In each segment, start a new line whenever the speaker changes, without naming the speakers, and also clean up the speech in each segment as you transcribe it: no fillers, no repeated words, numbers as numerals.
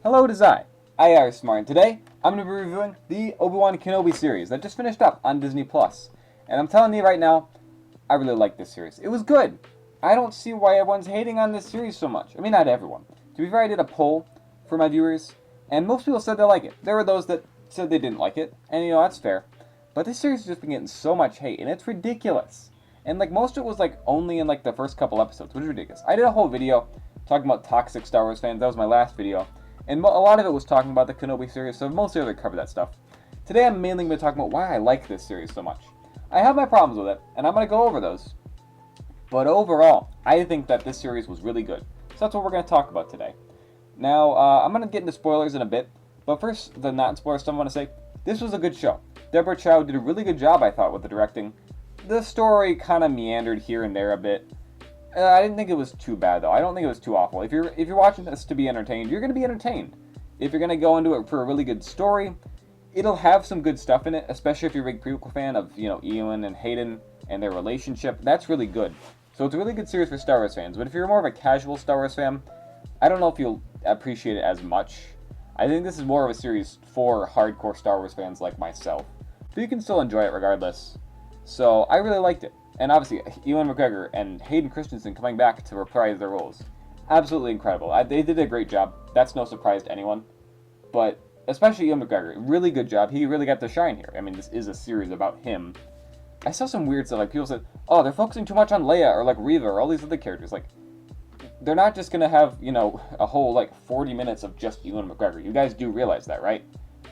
Hello, it is IARESMART, and today I'm going to be reviewing the Obi Wan Kenobi series that just finished up on Disney+. And I'm telling you right now, I really like this series. It was good. I don't see why everyone's hating on this series so much. I mean, not everyone. To be fair, I did a poll for my viewers, and most people said they like it. There were those that said they didn't like it, and that's fair. But this series has just been getting so much hate, and it's ridiculous. And most of it was only in the first couple episodes, which is ridiculous. I did a whole video talking about toxic Star Wars fans. That was my last video. And a lot of it was talking about the Kenobi series, so mostly I covered that stuff. Today I'm mainly going to talk about why I like this series so much. I have my problems with it, and I'm going to go over those. But overall, I think that this series was really good. So that's what we're going to talk about today. Now, I'm going to get into spoilers in a bit, but first, the not-spoiler stuff I want to say, this was a good show. Deborah Chow did a really good job, I thought, with the directing. The story kind of meandered here and there a bit. I didn't think it was too bad, though. I don't think it was too awful. If you're watching this to be entertained, you're going to be entertained. If you're going to go into it for a really good story, it'll have some good stuff in it, especially if you're a big prequel fan of, Ewan and Hayden and their relationship. That's really good. So it's a really good series for Star Wars fans. But if you're more of a casual Star Wars fan, I don't know if you'll appreciate it as much. I think this is more of a series for hardcore Star Wars fans like myself. But you can still enjoy it regardless. So I really liked it. And obviously, Ewan McGregor and Hayden Christensen coming back to reprise their roles. Absolutely incredible. They did a great job. That's no surprise to anyone. But especially Ewan McGregor, really good job. He really got to shine here. I mean, this is a series about him. I saw some weird stuff, people said, oh, they're focusing too much on Leia, or Reva, or all these other characters. They're not just going to have, a whole, 40 minutes of just Ewan McGregor. You guys do realize that, right?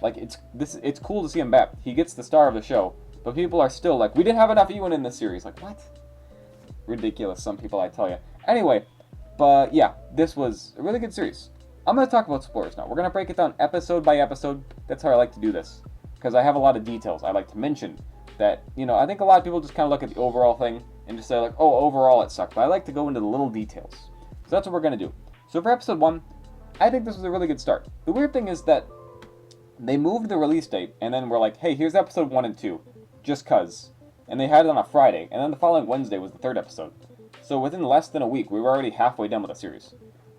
It's cool to see him back. He gets the star of the show. But people are still we didn't have enough Ewan in this series. What? Ridiculous, some people, I tell you. Anyway, but yeah, this was a really good series. I'm going to talk about spoilers now. We're going to break it down episode by episode. That's how I like to do this. Because I have a lot of details I like to mention that, I think a lot of people just kind of look at the overall thing and just say, oh, overall it sucked. But I like to go into the little details. So that's what we're going to do. So for episode 1, I think this was a really good start. The weird thing is that they moved the release date, and then we're like, hey, here's episode 1 and 2. Just cuz. And they had it on a Friday, and then the following Wednesday was the 3rd episode. So within less than a week, we were already halfway done with the series.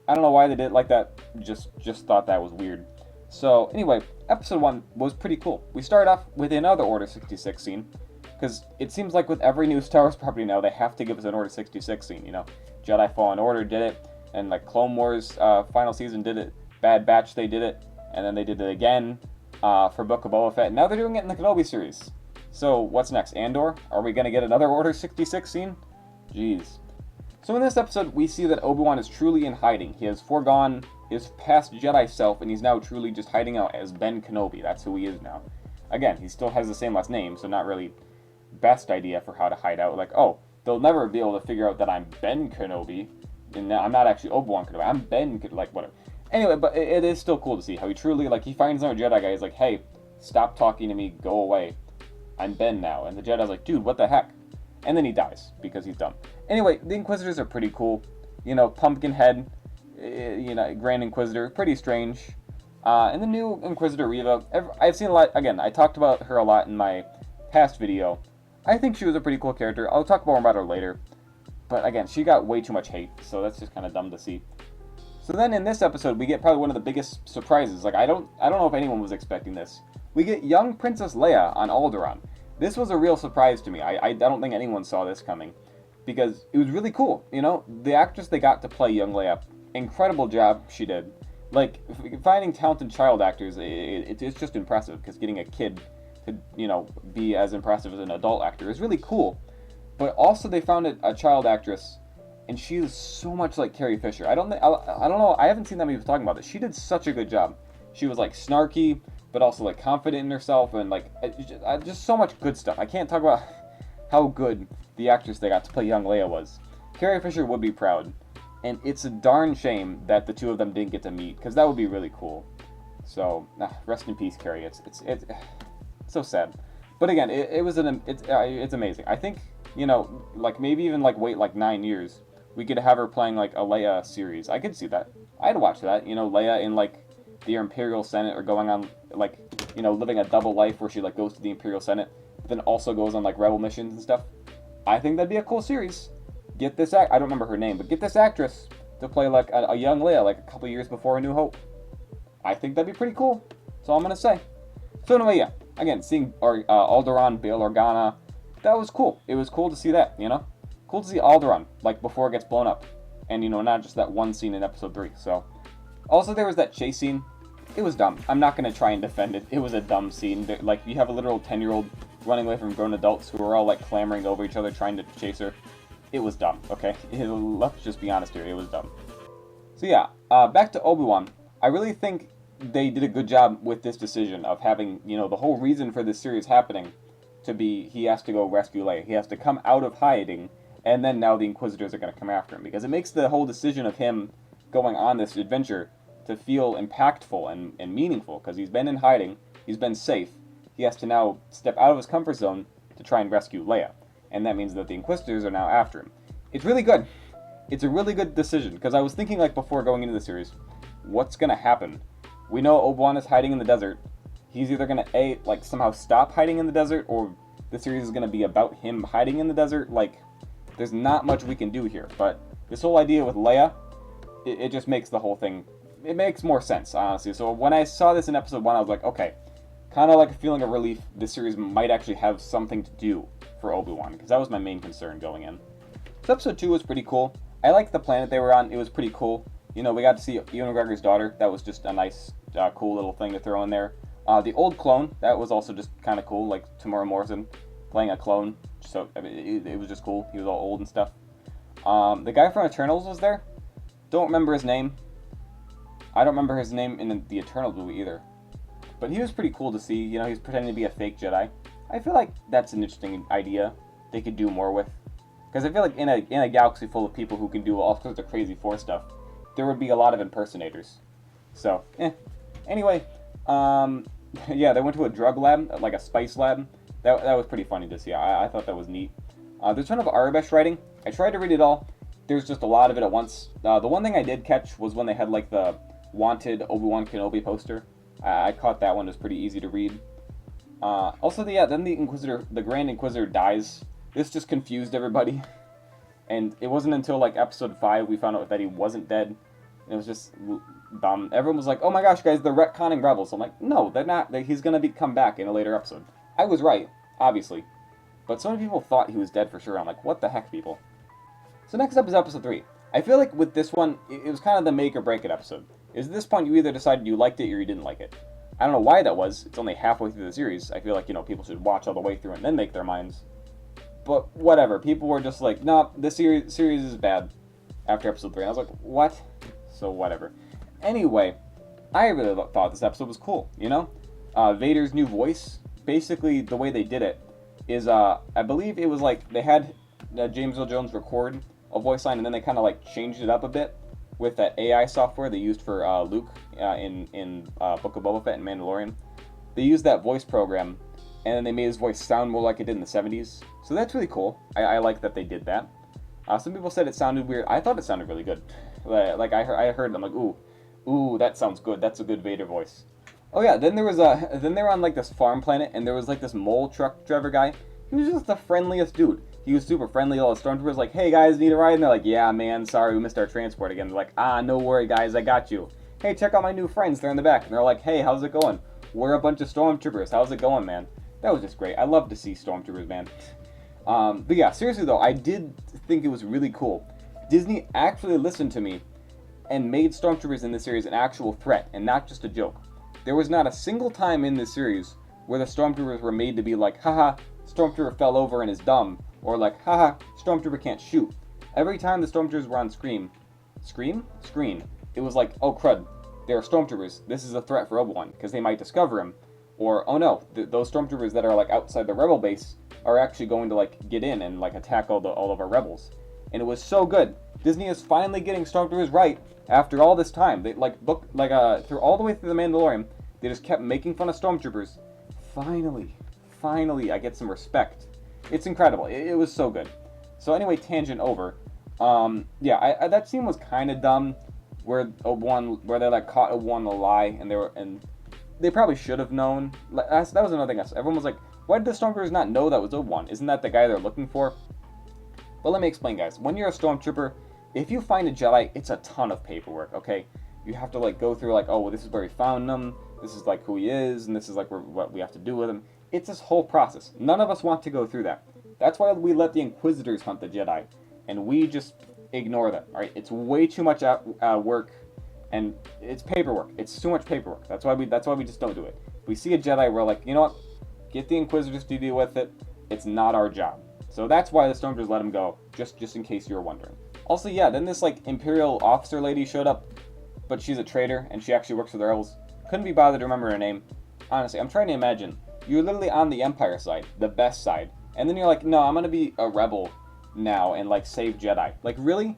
I don't know why they did it like that, just thought that was weird. So anyway, episode 1 was pretty cool. We started off with another Order 66 scene, because it seems like with every new Star Wars property now, they have to give us an Order 66 scene, Jedi Fallen Order did it, and Clone Wars final season did it, Bad Batch they did it, and then they did it again for Book of Boba Fett, and now they're doing it in the Kenobi series. So, what's next? Andor? Are we going to get another Order 66 scene? Jeez. So in this episode, we see that Obi Wan is truly in hiding. He has foregone his past Jedi self, and he's now truly just hiding out as Ben Kenobi. That's who he is now. Again, he still has the same last name, so not really best idea for how to hide out. Oh, they'll never be able to figure out that I'm Ben Kenobi, and I'm not actually Obi Wan Kenobi. I'm Ben, whatever. Anyway, but it is still cool to see how he truly, he finds another Jedi guy. He's like, hey, stop talking to me, go away. I'm Ben now. And the Jedi's like, dude, what the heck? And then he dies because he's dumb. Anyway, the Inquisitors are pretty cool. Pumpkinhead, Grand Inquisitor, pretty strange. And the new Inquisitor, Reva, I've seen a lot. Again, I talked about her a lot in my past video. I think she was a pretty cool character. I'll talk more about her later. But again, she got way too much hate, so that's just kind of dumb to see. So then in this episode, we get probably one of the biggest surprises. I don't know if anyone was expecting this. We get young Princess Leia on Alderaan. This was a real surprise to me. I don't think anyone saw this coming. Because it was really cool, The actress they got to play young Leia, incredible job she did. Finding talented child actors, it's just impressive. Because getting a kid to, be as impressive as an adult actor is really cool. But also they found a child actress, and she is so much like Carrie Fisher. I don't know, I haven't seen that many people talking about this. She did such a good job. She was snarky, but also confident in herself, and just so much good stuff. I can't talk about how good the actress they got to play young Leia was. Carrie Fisher would be proud, and it's a darn shame that the two of them didn't get to meet, because that would be really cool. So rest in peace, Carrie. It's so sad. But again, it's amazing. I think maybe even wait 9 years, we could have her playing a Leia series. I could see that. I'd watch that. Leia in the Imperial Senate, or going on living a double life where she goes to the Imperial Senate, but then also goes on rebel missions and stuff. I think that'd be a cool series. Get this I don't remember her name, but get this actress to play a young Leia a couple years before A New Hope. I think that'd be pretty cool. That's all I'm going to say. So anyway, yeah. Again, seeing Alderaan, Bail Organa, that was cool. It was cool to see that, you know? Cool to see Alderaan, like, before it gets blown up. And, you know, not just that one scene in episode 3, so. Also, there was that chase scene. It was dumb. I'm not going to try and defend it. It was a dumb scene. Like, you have a literal 10-year-old running away from grown adults who are all, like, clamoring over each other trying to chase her. It was dumb, okay? Let's just be honest here. It was dumb. So, yeah, back to Obi-Wan. I really think they did a good job with this decision of having, you know, the whole reason for this series happening to be he has to go rescue Leia. He has to come out of hiding, and then now the Inquisitors are going to come after him. Because it makes the whole decision of him going on this adventure to feel impactful and meaningful. Because he's been in hiding, he's been safe. He has to now step out of his comfort zone to try and rescue Leia. And that means that the Inquisitors are now after him. It's really good. It's a really good decision. Because I was thinking, like, before going into the series, what's going to happen? We know Obi-Wan is hiding in the desert. He's either going to, like, somehow stop hiding in the desert, or the series is going to be about him hiding in the desert. Like, there's not much we can do here. But this whole idea with Leia, it just makes the whole thing, it makes more sense, honestly. So when I saw this in episode 1, I was like, okay, kind of like a feeling of relief. This series might actually have something to do for Obi-Wan, because that was my main concern going in. So episode 2 was pretty cool. I liked the planet they were on. It was pretty cool. You know, we got to see Ewan McGregor's daughter. That was just a nice, cool little thing to throw in there. The old clone, that was also just kind of cool, like Tamora Morrison playing a clone. So I mean, it was just cool. He was all old and stuff. The guy from Eternals was there. Don't remember his name. I don't remember his name in the Eternals movie either. But he was pretty cool to see. You know, he was pretending to be a fake Jedi. I feel like that's an interesting idea they could do more with. Because I feel like in a galaxy full of people who can do all sorts of crazy Force stuff, there would be a lot of impersonators. So, Anyway, yeah, they went to a drug lab, like a spice lab. That was pretty funny to see. I thought that was neat. There's a ton of Arabesh writing. I tried to read it all. There's just a lot of it at once. The one thing I did catch was when they had, like, the wanted Obi Wan Kenobi poster. I caught that one. It was pretty easy to read. Also, then the Grand Inquisitor dies. This just confused everybody. And it wasn't until, like, episode 5 we found out that he wasn't dead. It was just dumb. Everyone was like, oh my gosh, guys, they're retconning Rebels. I'm like, no, they're not. He's going to come back in a later episode. I was right, obviously. But so many people thought he was dead for sure. I'm like, what the heck, people? So next up is episode 3. I feel like with this one, it was kind of the make or break it episode. Is at this point you either decided you liked it or you didn't like it. I don't know why that was. It's only halfway through the series. I feel like, you know, people should watch all the way through and then make their minds. But whatever. People were just like, no, this series is bad after episode 3. And I was like, what? So whatever. Anyway, I really thought this episode was cool, you know? Vader's new voice, basically the way they did it is, I believe it was like they had James Earl Jones record a voice line and then they kind of like changed it up a bit with that AI software they used for Luke in Book of Boba Fett and Mandalorian. They used that voice program and then they made his voice sound more like it did in the 70s. So that's really cool. I like that they did that. Some people said it sounded weird. I thought it sounded really good. Like I heard them like, ooh, that sounds good. That's a good Vader voice. Oh yeah, then they were on like this farm planet and there was like this mole truck driver guy. He was just the friendliest dude. He was super friendly. All the stormtroopers like, hey guys, need a ride? And they're like, yeah man, sorry we missed our transport again. They're like, no worry guys, I got you. Hey, check out my new friends. They're in the back. And they're like, hey, how's it going? We're a bunch of stormtroopers. How's it going, man? That was just great. I love to see stormtroopers, man. But yeah, seriously though, I did think it was really cool. Disney actually listened to me and made stormtroopers in this series an actual threat and not just a joke. There was not a single time in this series where the stormtroopers were made to be like, haha, stormtrooper fell over and is dumb, or like, haha, stormtrooper can't shoot. Every time the stormtroopers were on screen, it was like, oh crud, there are stormtroopers. This is a threat for Obi-Wan because they might discover him. Or, oh no, those stormtroopers that are like outside the rebel base are actually going to like get in and like attack all of our rebels. And it was so good. Disney is finally getting stormtroopers right after all this time. They through all the way through The Mandalorian, they just kept making fun of stormtroopers. Finally, I get some respect. It's incredible. It was so good. So anyway, tangent over. Yeah, that scene was kind of dumb, where they like caught Obi-Wan in a lie, and they probably should have known. That was another thing. Everyone was like, why did the stormtroopers not know that was Obi-Wan? Isn't that the guy they're looking for? Well, let me explain, guys. When you're a stormtrooper, if you find a Jedi, it's a ton of paperwork, okay? you have to like go through like, oh, well, this is where he found him, this is like who he is, and this is like what we have to do with him. It's this whole process. None of us want to go through that. That's why we let the Inquisitors hunt the Jedi, and we just ignore them. All right, it's way too much work, and it's paperwork. It's too much paperwork. That's why we just don't do it. If we see a Jedi, we're like, you know what? Get the Inquisitors to deal with it. It's not our job. So that's why the Stormtroopers let him go, just in case you were wondering. Also, yeah, then this like Imperial officer lady showed up, but she's a traitor, and she actually works for the Rebels. Couldn't be bothered to remember her name. Honestly, I'm trying to imagine. You're literally on the Empire side, the best side, and then you're like, no, I'm gonna be a rebel now and like save Jedi. Like, really?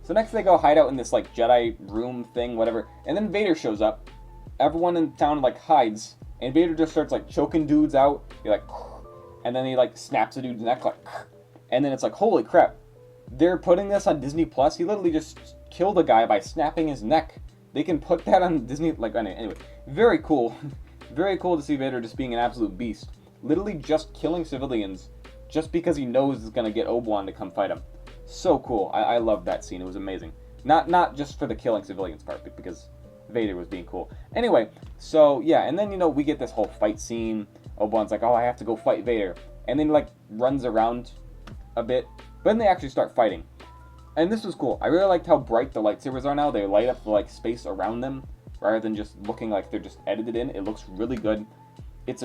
So next they go hide out in this like Jedi room thing, whatever, and then Vader shows up. Everyone in town like hides, and Vader just starts like choking dudes out. You're like, and then he like snaps a dude's neck like, and then it's like, holy crap, they're putting this on Disney Plus. He literally just killed a guy by snapping his neck. They can put that on Disney, like, anyway, very cool. Very cool to see Vader just being an absolute beast. Literally just killing civilians just because he knows it's going to get Obi-Wan to come fight him. So cool. I loved that scene. It was amazing. Not just for the killing civilians part, but because Vader was being cool. Anyway, so, yeah, and then, you know, we get this whole fight scene. Obi-Wan's like, oh, I have to go fight Vader. And then he, like, runs around a bit. But then they actually start fighting. And this was cool. I really liked how bright the lightsabers are now. They light up the, like, space around them, rather than just looking like they're just edited in. It looks really good. It's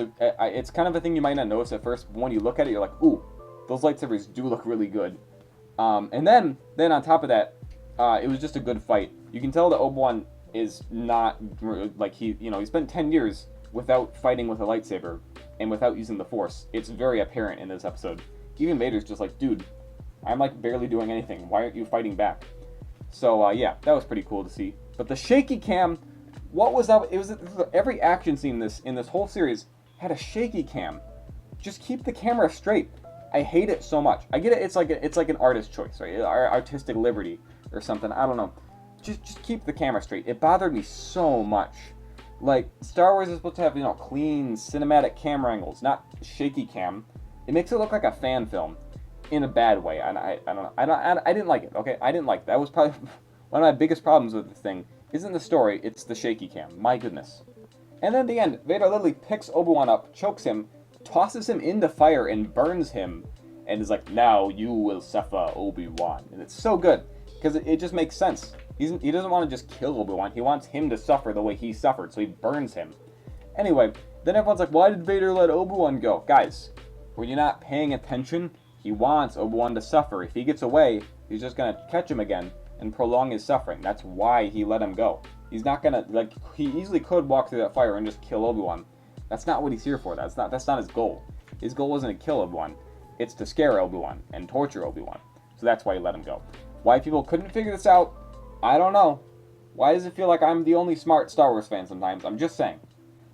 kind of a thing you might not notice at first, but when you look at it, you're like, ooh, those lightsabers do look really good. And then on top of that, it was just a good fight. You can tell that Obi-Wan is not, like, he spent 10 years without fighting with a lightsaber and without using the Force. It's very apparent in this episode. Even Vader's just like, dude, I'm, like, barely doing anything. Why aren't you fighting back? So, yeah, that was pretty cool to see. But the shaky cam, what was that? It was every action scene in this whole series had a shaky cam. Just keep the camera straight. I hate it so much. I get it. It's like an artist choice, right? Artistic liberty or something. I don't know. Just keep the camera straight. It bothered me so much. Like, Star Wars is supposed to have, you know, clean cinematic camera angles, not shaky cam. It makes it look like a fan film in a bad way. And I don't know. I didn't like it. Okay, I didn't like it. That was probably one of my biggest problems with this thing. Isn't the story, it's the shaky cam. My goodness. And then at the end, Vader literally picks Obi-Wan up, chokes him, tosses him into fire, and burns him. And is like, now you will suffer, Obi-Wan. And it's so good, because it just makes sense. He doesn't want to just kill Obi-Wan. He wants him to suffer the way he suffered, so he burns him. Anyway, then everyone's like, why did Vader let Obi-Wan go? Guys, were you not paying attention? He wants Obi-Wan to suffer. If he gets away, he's just going to catch him again and prolong his suffering. That's why he let him go. He's not gonna, like, he easily could walk through that fire and just kill Obi-Wan. That's not what he's here for. That's not his goal. His goal wasn't to kill Obi-Wan. It's to scare Obi-Wan and torture Obi-Wan. So that's why he let him go. Why people couldn't figure this out, I don't know. Why does it feel like I'm the only smart Star Wars fan sometimes? I'm just saying.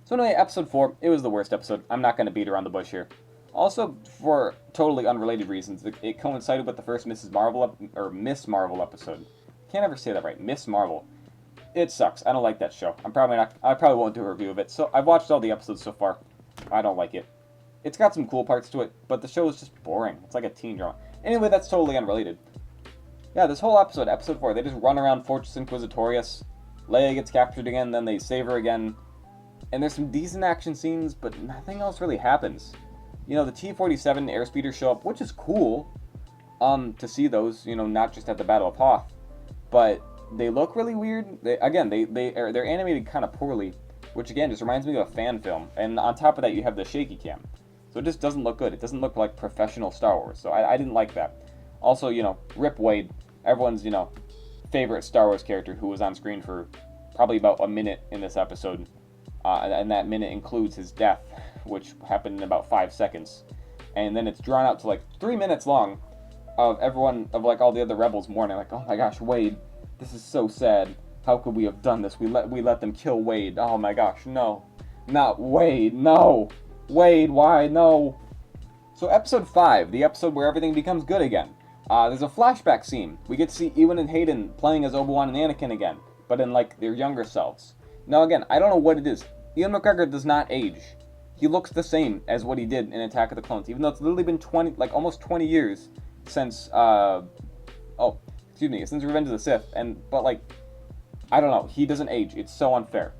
So anyway, episode 4, it was the worst episode. I'm not gonna beat around the bush here. Also, for totally unrelated reasons, it coincided with the first Miss Marvel episode. Can't ever say that right. Miss Marvel. It sucks. I don't like that show. I probably won't do a review of it. So I've watched all the episodes so far. I don't like it. It's got some cool parts to it, but the show is just boring. It's like a teen drama. Anyway, that's totally unrelated. Yeah, this whole episode, episode 4, they just run around Fortress Inquisitorius. Leia gets captured again, then they save her again. And there's some decent action scenes, but nothing else really happens. You know, the T-47 airspeeders show up, which is cool to see those, you know, not just at the Battle of Hoth. But they look really weird. They're animated kind of poorly, which again just reminds me of a fan film. And on top of that, you have the shaky cam. So it just doesn't look good. It doesn't look like professional Star Wars. So I didn't like that. Also, you know, Rip Wade, everyone's, you know, favorite Star Wars character who was on screen for probably about a minute in this episode. And that minute includes his death, which happened in about 5 seconds. And then it's drawn out to like 3 minutes long of everyone, of like all the other rebels mourning, like, oh my gosh, Wade, this is so sad. How could we have done this? We let them kill Wade. Oh my gosh, no. Not Wade, no. Wade, why? No. So episode 5, the episode where everything becomes good again. There's a flashback scene. We get to see Ewan and Hayden playing as Obi-Wan and Anakin again, but in like their younger selves. Now again, I don't know what it is. Ewan McGregor does not age. He looks the same as what he did in Attack of the Clones, even though it's literally been almost 20 years since, since Revenge of the Sith, but like, I don't know. He doesn't age. It's so unfair.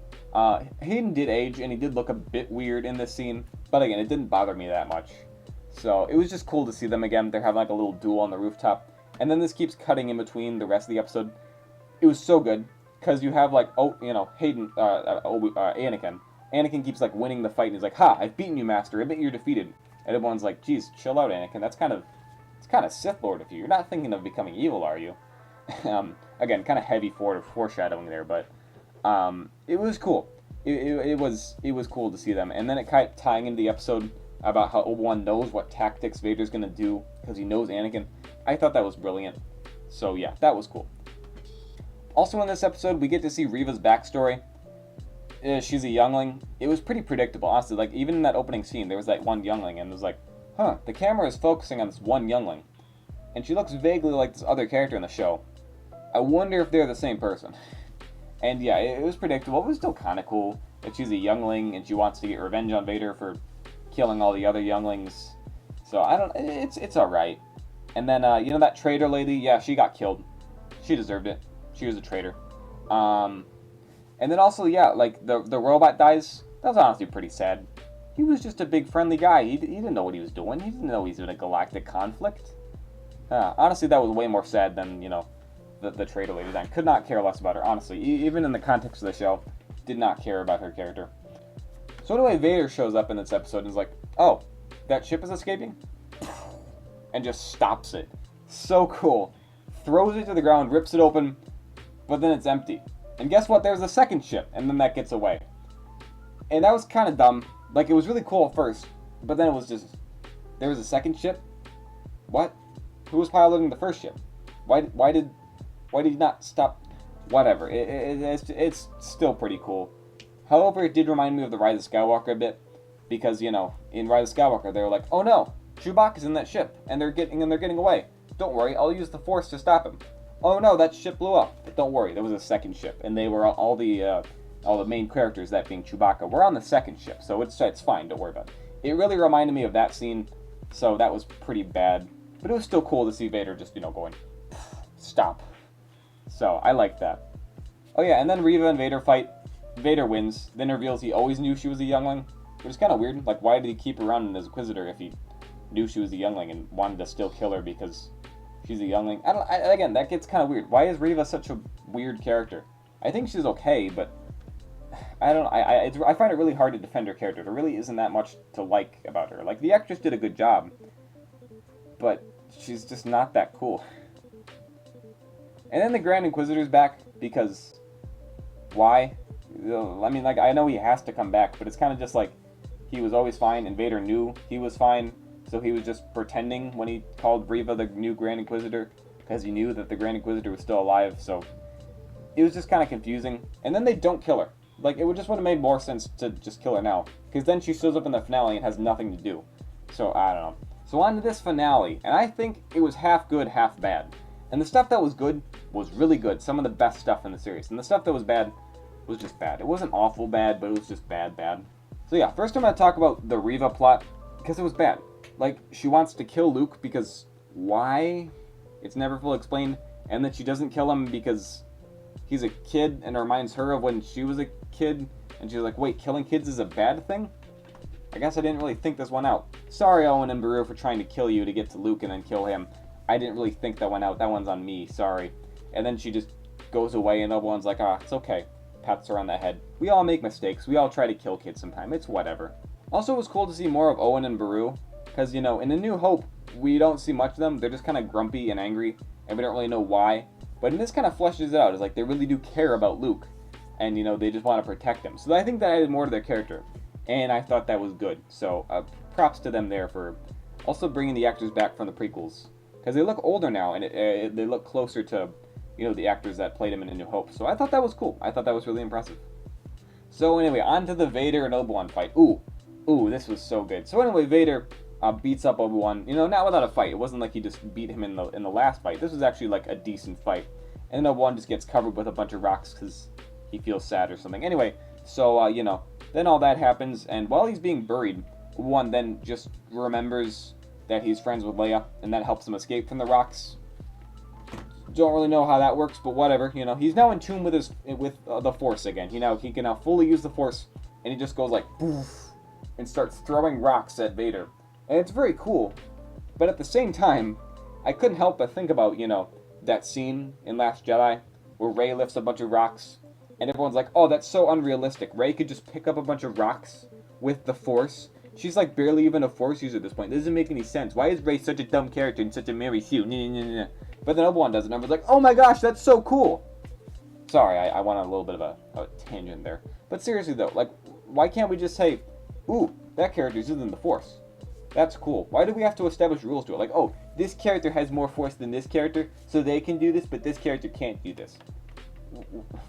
Hayden did age, and he did look a bit weird in this scene. But again, it didn't bother me that much. So it was just cool to see them again. They're having like a little duel on the rooftop. And then this keeps cutting in between the rest of the episode. It was so good. Because you have like, Hayden, Anakin. Anakin keeps like winning the fight. And he's like, ha, I've beaten you, Master. Admit you're defeated. And everyone's like, geez, chill out, Anakin. It's kind of Sith Lord of you. You're not thinking of becoming evil, are you? Again, kind of heavy foreshadowing there, but it was cool. It was cool to see them, and then it kind of tying into the episode about how Obi-Wan knows what tactics Vader's gonna do because he knows Anakin. I thought that was brilliant. So yeah, that was cool. Also in this episode, we get to see Reva's backstory. She's a youngling. It was pretty predictable, honestly. Like even in that opening scene, there was that one youngling, and it was like, huh, the camera is focusing on this one youngling, and she looks vaguely like this other character in the show. I wonder if they're the same person. And yeah, it was predictable. It was still kind of cool that she's a youngling and she wants to get revenge on Vader for killing all the other younglings. So I don't. It's all right. And then that traitor lady, yeah, she got killed. She deserved it. She was a traitor. And then also, yeah, like the robot dies. That was honestly pretty sad. He was just a big friendly guy. He didn't know what he was doing. He didn't know he's in a galactic conflict. Honestly, that was way more sad than the traitor lady. I could not care less about her, honestly. Even in the context of the show, did not care about her character. So anyway, Vader shows up in this episode and is like, oh, that ship is escaping? And just stops it. So cool. Throws it to the ground, rips it open, but then it's empty. And guess what? There's a second ship, and then that gets away. And that was kind of dumb. Like, it was really cool at first, but then it was just, there was a second ship? What? Who was piloting the first ship? Why did he not stop? Whatever. It's still pretty cool. However, it did remind me of the Rise of Skywalker a bit, because in Rise of Skywalker they were like, oh no, Chewbacca's in that ship, and they're getting away. Don't worry, I'll use the Force to stop him. Oh no, that ship blew up. But don't worry, there was a second ship, and they were all the main characters, that being Chewbacca, were on the second ship, so it's fine. Don't worry about it. It really reminded me of that scene, so that was pretty bad. But it was still cool to see Vader just going, stop. So I liked that. Oh yeah, and then Reva and Vader fight. Vader wins, then reveals he always knew she was a youngling, which is kind of weird. Like, why did he keep her around as Inquisitor if he knew she was a youngling and wanted to still kill her because she's a youngling? Again, that gets kind of weird. Why is Reva such a weird character? I think she's okay, but I don't know. I find it really hard to defend her character. There really isn't that much to like about her. Like, the actress did a good job, but she's just not that cool. And then the Grand Inquisitor's back, because why? I mean, like, I know he has to come back, but it's kind of just like he was always fine, and Vader knew he was fine, so he was just pretending when he called Reva the new Grand Inquisitor, because he knew that the Grand Inquisitor was still alive, so it was just kind of confusing. And then they don't kill her. Like, it would have made more sense to just kill her now, because then she shows up in the finale and has nothing to do. So, I don't know. So on to this finale, and I think it was half good, half bad. And the stuff that was good was really good, some of the best stuff in the series. And the stuff that was bad was just bad. It wasn't awful bad, but it was just bad. So yeah, first I'm going to talk about the Reva plot, because it was bad. Like, she wants to kill Luke because why? It's never fully explained. And then she doesn't kill him because he's a kid, and it reminds her of when she was a kid, and she's like, wait, killing kids is a bad thing? I guess I didn't really think this one out. Sorry, Owen and Beru, for trying to kill you to get to Luke and then kill him. I didn't really think that one out. That one's on me, sorry. And then she just goes away, and everyone's like, it's okay. Pats her on the head. We all make mistakes. We all try to kill kids sometime. It's whatever. Also, it was cool to see more of Owen and Beru, because, in A New Hope, we don't see much of them. They're just kind of grumpy and angry, and we don't really know why. But in this kind of fleshes it out. It's like they really do care about Luke, and, they just want to protect him. So I think that added more to their character, and I thought that was good. So props to them there for also bringing the actors back from the prequels, because they look older now, and they look closer to, the actors that played him in A New Hope. So I thought that was cool. I thought that was really impressive. So anyway, on to the Vader and Obi Wan fight. Ooh, this was so good. So anyway, Vader beats up Obi Wan. Not without a fight. It wasn't like he just beat him in the last fight. This was actually like a decent fight. And then Obi Wan just gets covered with a bunch of rocks because he feels sad or something. Anyway, so then all that happens, and while he's being buried, Obi Wan then just remembers that he's friends with Leia, and that helps him escape from the rocks. Don't really know how that works, but whatever. You know, he's now in tune with the Force again. He can now fully use the Force, and he just goes like poof, and starts throwing rocks at Vader, and it's very cool. But at the same time, I couldn't help but think about, you know, that scene in Last Jedi where Rey lifts a bunch of rocks, and everyone's like, "Oh, that's so unrealistic. Rey could just pick up a bunch of rocks with the Force. She's like barely even a Force user at this point. It doesn't make any sense. Why is Rey such a dumb character and such a Mary Sue?" But then Obi-Wan does it, and everyone's like, "Oh my gosh, that's so cool." Sorry, I went on a little bit of a tangent there. But seriously though, like, why can't we just say, "Ooh, that character's using the Force. That's cool." Why do we have to establish rules to it? Like, oh, this character has more Force than this character, so they can do this, but this character can't do this.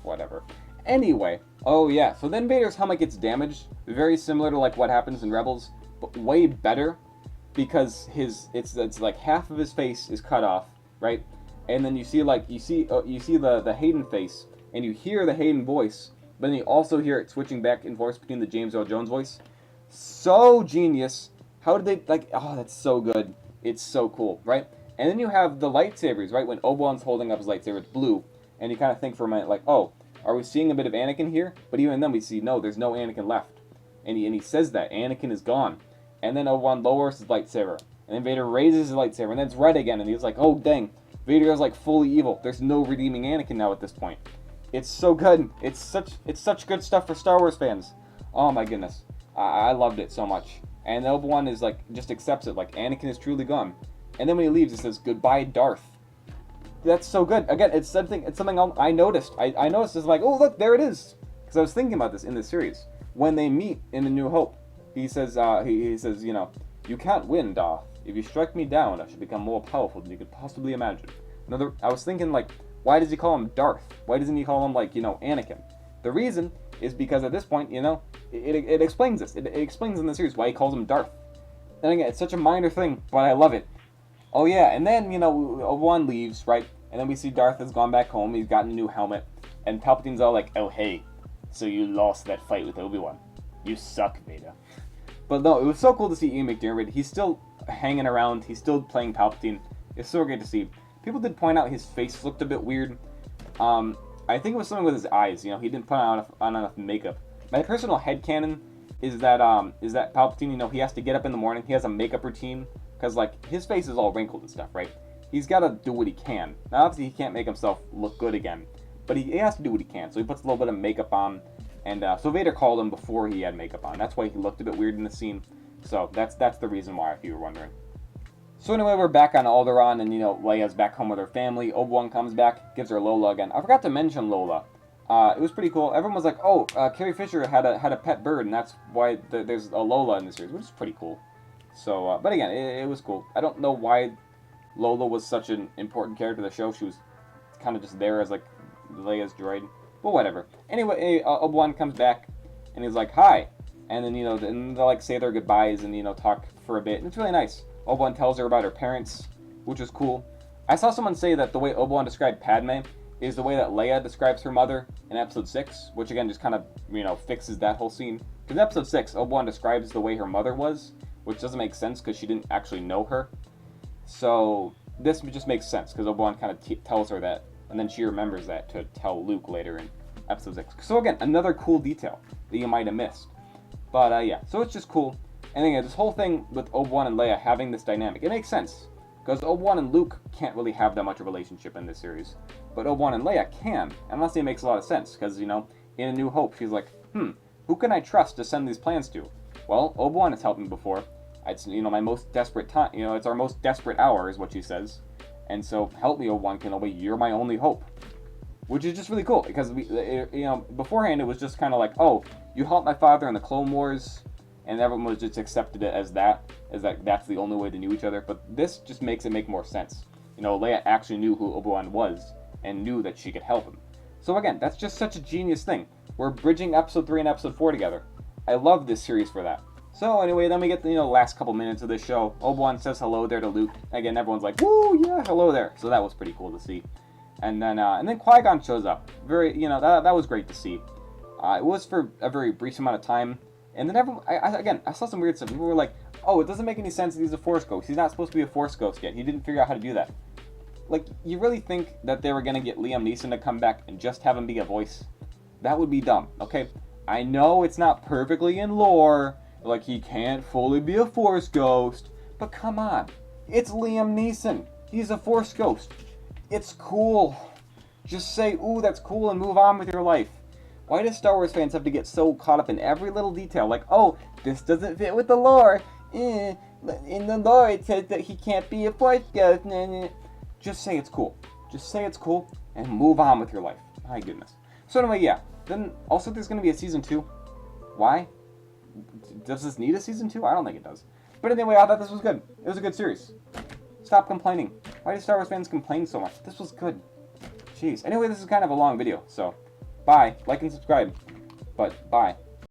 Whatever. Anyway, oh yeah, so then Vader's helmet gets damaged, very similar to like what happens in Rebels, but way better, because it's like half of his face is cut off, right? And then you see the Hayden face, and you hear the Hayden voice, but then you also hear it switching back and forth between the James Earl Jones voice. So genius. How did they, like, oh, that's so good. It's so cool, right? And then you have the lightsabers, right? When Obi-Wan's holding up his lightsaber, it's blue, and you kind of think for a minute, like, oh, are we seeing a bit of Anakin here? But even then we see, no, there's no Anakin left. And he says that, Anakin is gone. And then Obi-Wan lowers his lightsaber, and then Vader raises his lightsaber, and then it's red again, and he's like, oh, dang, Vader is like fully evil. There's no redeeming Anakin now at this point. It's so good. It's such good stuff for Star Wars fans. Oh my goodness. I loved it so much. And Obi-Wan is like, just accepts it, like Anakin is truly gone. And then when he leaves, it says, "Goodbye, Darth." That's so good. Again, it's something I noticed. I noticed, it's like, oh look, there it is. Because I was thinking about this in this series. When they meet in A New Hope, he says, he says, you know, "You can't win, Darth. If you strike me down, I shall become more powerful than you could possibly imagine." I was thinking, like, why does he call him Darth? Why doesn't he call him, like, you know, Anakin? The reason is because at this point, you know, it explains this. It explains in the series why he calls him Darth. And again, it's such a minor thing, but I love it. Oh yeah, and then, you know, Obi-Wan leaves, right? And then we see Darth has gone back home, he's gotten a new helmet, and Palpatine's all like, "Oh hey, so you lost that fight with Obi-Wan. You suck, Vader." But no, it was so cool to see Ian McDiarmid. He's still hanging around, he's still playing Palpatine. It's so great to see. People did point out his face looked a bit weird. I think it was something with his eyes, you know, he didn't put on enough makeup. My personal headcanon is that Palpatine, you know, he has to get up in the morning, he has a makeup routine, because, like, his face is all wrinkled and stuff, right? He's got to do what he can. Now, obviously, he can't make himself look good again, but he has to do what he can, so he puts a little bit of makeup on, and so Vader called him before he had makeup on. That's why he looked a bit weird in the scene, so that's the reason why, if you were wondering. So anyway, we're back on Alderaan, and, you know, Leia's back home with her family. Obi-Wan comes back, gives her Lola again. I forgot to mention Lola. It was pretty cool. Everyone was like, oh, Carrie Fisher had a pet bird, and that's why there's a Lola in the series, which is pretty cool. So, but again, it was cool. I don't know why Lola was such an important character of the show. She was kind of just there as, like, Leia's droid. But whatever. Anyway, Obi-Wan comes back, and he's like, "Hi." And then, you know, then they'll, like, say their goodbyes and, you know, talk for a bit. And it's really nice. Obi-Wan tells her about her parents, which is cool. I saw someone say that the way Obi-Wan described Padme is the way that Leia describes her mother in Episode 6, which again just kind of, you know, fixes that whole scene. Because in Episode 6, Obi-Wan describes the way her mother was, which doesn't make sense because she didn't actually know her. So this just makes sense because Obi-Wan kind of tells her that, and then she remembers that to tell Luke later in Episode 6. So again, another cool detail that you might have missed. But yeah, so it's just cool. And again, this whole thing with Obi-Wan and Leia having this dynamic, it makes sense. Because Obi-Wan and Luke can't really have that much of a relationship in this series. But Obi-Wan and Leia can. And honestly, it makes a lot of sense. Because, you know, in A New Hope, she's like, who can I trust to send these plans to? Well, Obi-Wan has helped me before. It's, you know, my most desperate time. You know, it's our most desperate hour, is what she says. And so, help me, Obi-Wan Kenobi. You're my only hope. Which is just really cool. Because, you know, beforehand, it was just kind of like, oh, you helped my father in the Clone Wars. And everyone was just accepted it as that's the only way they knew each other. But this just makes it make more sense. You know, Leia actually knew who Obi-Wan was and knew that she could help him. So again, that's just such a genius thing. We're bridging Episode 3 and Episode 4 together. I love this series for that. So anyway, then we get the, you know, last couple minutes of this show. Obi-Wan says hello there to Luke. Again, everyone's like, woo, yeah, hello there. So that was pretty cool to see. And then Qui-Gon shows up. Very, you know, that was great to see. It was for a very brief amount of time. And then everyone, I saw some weird stuff. People were like, oh, it doesn't make any sense that he's a Force Ghost. He's not supposed to be a Force Ghost yet. He didn't figure out how to do that. Like, you really think that they were going to get Liam Neeson to come back and just have him be a voice? That would be dumb, okay? I know it's not perfectly in lore, like he can't fully be a Force ghost, but come on. It's Liam Neeson. He's a Force ghost. It's cool. Just say, ooh, that's cool, and move on with your life. Why do Star Wars fans have to get so caught up in every little detail? Like, oh, this doesn't fit with the lore. In the lore, it says that he can't be a Force ghost. Just say it's cool. Just say it's cool, and move on with your life. My goodness. So anyway, yeah. Then, also there's going to be a Season 2. Why? Does this need a Season 2? I don't think it does. But anyway, I thought this was good. It was a good series. Stop complaining. Why do Star Wars fans complain so much? This was good. Jeez. Anyway, this is kind of a long video, so bye. Like and subscribe. But bye.